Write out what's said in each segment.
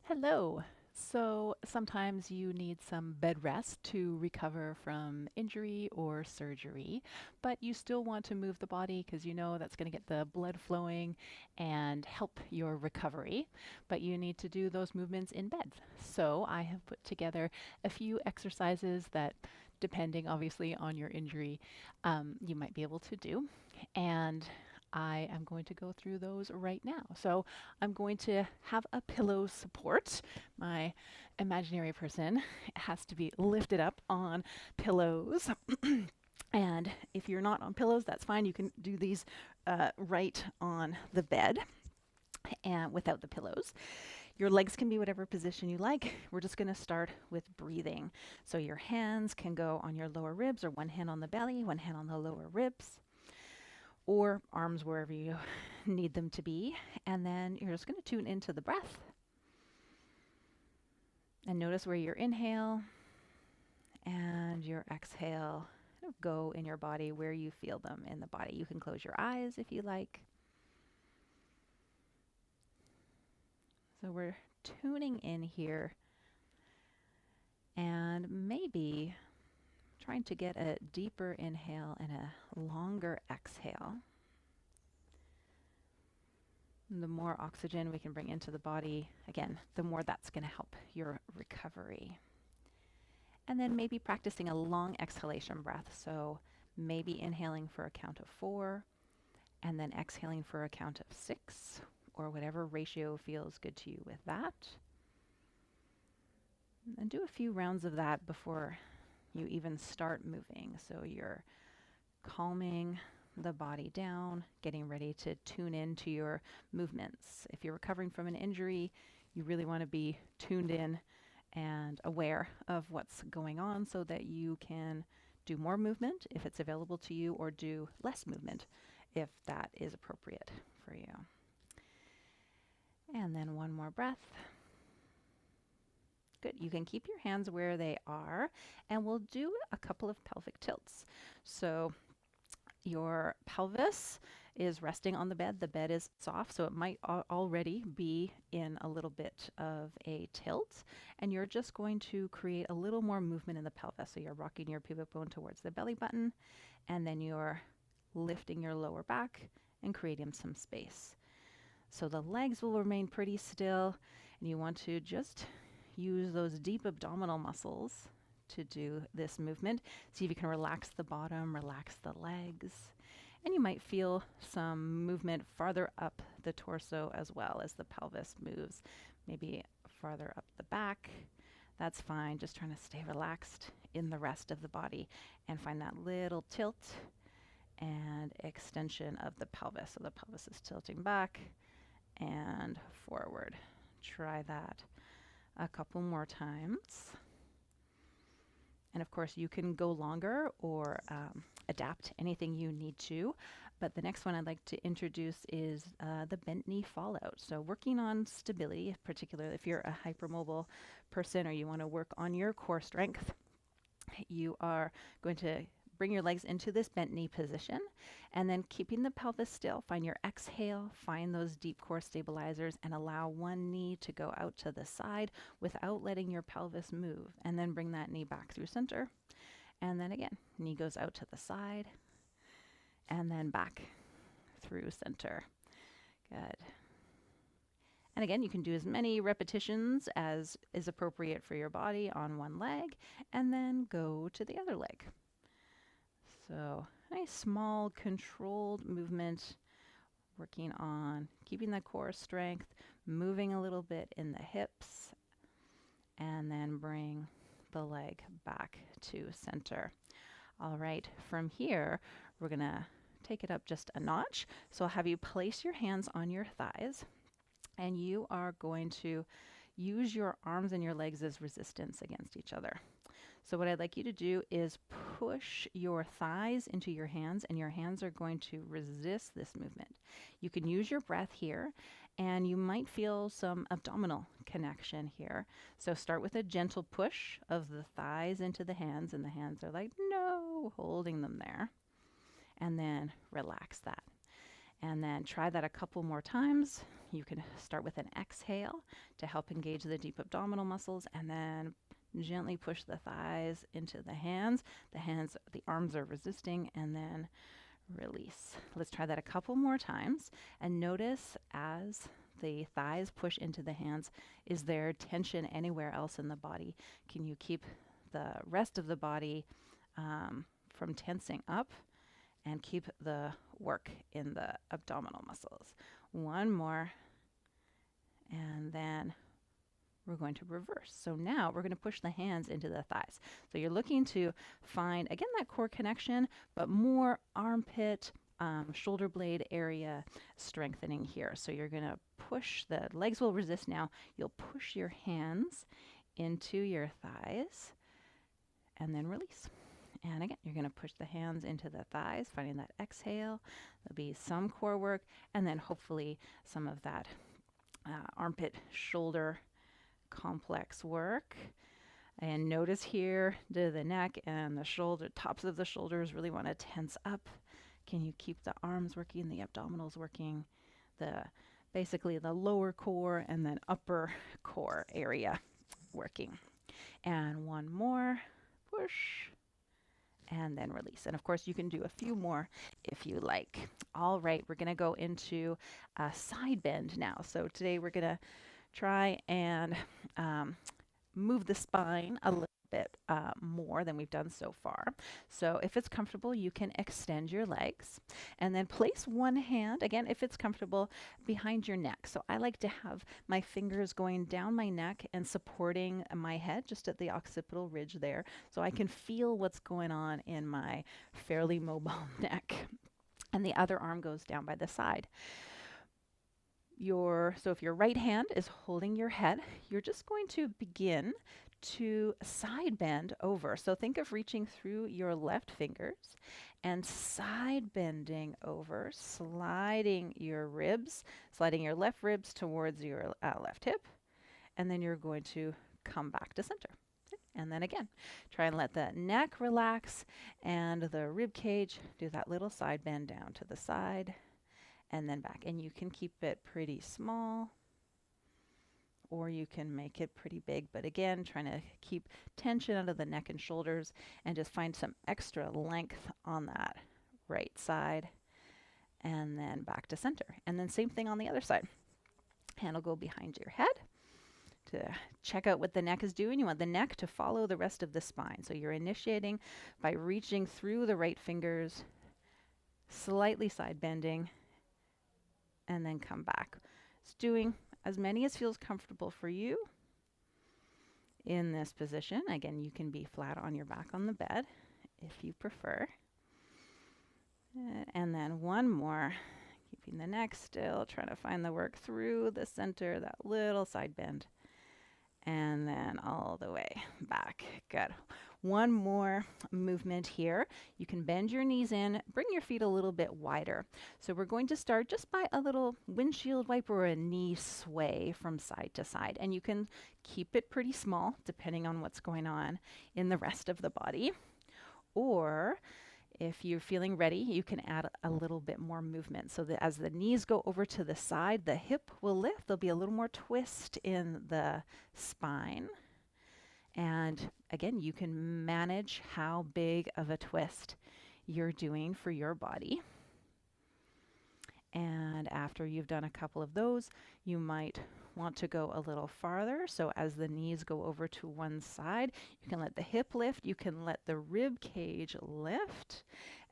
Hello. So sometimes you need some bed rest to recover from injury or surgery, but you still want to move the body because you know that's going to get the blood flowing and help your recovery. But you need to do those movements in bed. So I have put together a few exercises that, depending obviously on your injury, you might be able to do. And I am going to go through those right now. So I'm going to have a pillow support. My imaginary person has to be lifted up on pillows. And if you're not on pillows, that's fine. You can do these right on the bed and without the pillows. Your legs can be whatever position you like. We're just going to start with breathing. So your hands can go on your lower ribs, or one hand on the belly, one hand on the lower ribs, or arms wherever you need them to be. And then you're just going to tune into the breath and notice where your inhale and your exhale go in your body, where you feel them in the body. You can close your eyes if you like. So we're tuning in here and maybe trying to get a deeper inhale and a longer exhale. The more oxygen we can bring into the body, again, the more that's going to help your recovery. And then maybe practicing a long exhalation breath. So maybe inhaling for a count of 4 and then exhaling for a count of 6, or whatever ratio feels good to you with that. And do a few rounds of that before you even start moving. So you're calming the body down, getting ready to tune into your movements. If you're recovering from an injury, you really want to be tuned in and aware of what's going on so that you can do more movement if it's available to you, or do less movement if that is appropriate for you. And then one more breath. Good. You can keep your hands where they are, and we'll do a couple of pelvic tilts. So your pelvis is resting on the bed. The bed is soft, so it might already be in a little bit of a tilt. And you're just going to create a little more movement in the pelvis. So you're rocking your pubic bone towards the belly button, and then you're lifting your lower back and creating some space. So the legs will remain pretty still, and you want to just use those deep abdominal muscles to do this movement. See if you can relax the bottom, relax the legs. And you might feel some movement farther up the torso as well as the pelvis moves, maybe farther up the back. That's fine. Just trying to stay relaxed in the rest of the body and find that little tilt and extension of the pelvis. So the pelvis is tilting back and forward. Try that a couple more times. And of course, you can go longer or adapt anything you need to. But the next one I'd like to introduce is the bent knee fallout. So working on stability, particularly if you're a hypermobile person or you want to work on your core strength, you are going to bring your legs into this bent knee position, and then keeping the pelvis still, find your exhale, find those deep core stabilizers, and allow one knee to go out to the side without letting your pelvis move. And then bring that knee back through center. And then again, knee goes out to the side and then back through center. Good. And again, you can do as many repetitions as is appropriate for your body on one leg, and then go to the other leg. So nice, small, controlled movement, working on keeping the core strength, moving a little bit in the hips, and then bring the leg back to center. All right, from here, we're going to take it up just a notch. So I'll have you place your hands on your thighs, and you are going to use your arms and your legs as resistance against each other. So what I'd like you to do is push your thighs into your hands, and your hands are going to resist this movement. You can use your breath here, and you might feel some abdominal connection here. So start with a gentle push of the thighs into the hands, and the hands are like, no, holding them there. And then relax that. And then try that a couple more times. You can start with an exhale to help engage the deep abdominal muscles, and then gently push the thighs into the hands. The arms are resisting, and then release. Let's try that a couple more times, and notice as the thighs push into the hands, is there tension anywhere else in the body? Can you keep the rest of the body from tensing up and keep the work in the abdominal muscles? One more, and then we're going to reverse. So now we're going to push the hands into the thighs. So you're looking to find, again, that core connection, but more armpit, shoulder blade area strengthening here. So you're going to push, the legs will resist now. You'll push your hands into your thighs and then release. And again, you're going to push the hands into the thighs, finding that exhale. There'll be some core work, and then hopefully some of that armpit, shoulder complex work. And notice here, the neck and the shoulder, tops of the shoulders really want to tense up. Can you keep the arms working, the abdominals working, basically the lower core and then upper core area working. And one more, push, and then release. And of course, you can do a few more if you like. All right, we're going to go into a side bend now. So today we're going to try and move the spine a little bit more than we've done so far. So if it's comfortable, you can extend your legs and then place one hand, again, if it's comfortable, behind your neck. So I like to have my fingers going down my neck and supporting my head just at the occipital ridge there, so I can feel what's going on in my fairly mobile neck. And the other arm goes down by the side. So if your right hand is holding your head, you're just going to begin to side bend over. So think of reaching through your left fingers and side bending over, sliding your left ribs towards your left hip, and then you're going to come back to center. And then again, try and let the neck relax and the rib cage do that little side bend down to the side and then back. And you can keep it pretty small or you can make it pretty big. But again, trying to keep tension out of the neck and shoulders and just find some extra length on that right side and then back to center. And then same thing on the other side. Hand will go behind your head. To check out what the neck is doing, you want the neck to follow the rest of the spine. So you're initiating by reaching through the right fingers, slightly side bending, and then come back. It's doing as many as feels comfortable for you in this position. Again, you can be flat on your back on the bed if you prefer. And then one more, keeping the neck still, trying to find the work through the center, that little side bend. And then all the way back. Good. One more movement here. You can bend your knees in, bring your feet a little bit wider. So we're going to start just by a little windshield wiper or a knee sway from side to side. And you can keep it pretty small depending on what's going on in the rest of the body. Or if you're feeling ready, you can add a little bit more movement. So that as the knees go over to the side, the hip will lift. There'll be a little more twist in the spine. And again, you can manage how big of a twist you're doing for your body. And after you've done a couple of those, you might want to go a little farther. So as the knees go over to one side, you can let the hip lift, you can let the rib cage lift,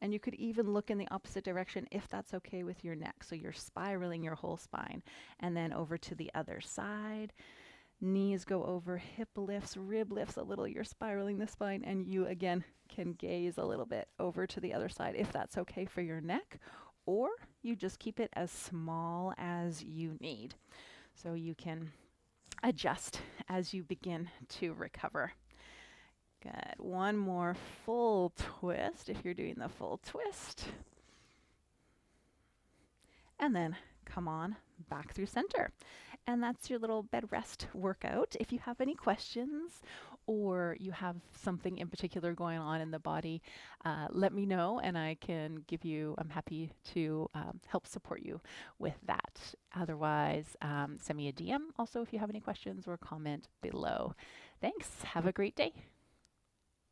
and you could even look in the opposite direction if that's okay with your neck. So you're spiraling your whole spine. And then over to the other side, knees go over, hip lifts, rib lifts a little, you're spiraling the spine, and you again can gaze a little bit over to the other side if that's okay for your neck, or you just keep it as small as you need. So you can adjust as you begin to recover. Good. One more full twist if you're doing the full twist. And then come on back through center. And that's your little bed rest workout. If you have any questions or you have something in particular going on in the body, let me know and I'm happy to help support you with that. Otherwise, send me a DM also if you have any questions or comment below. Thanks. Have a great day.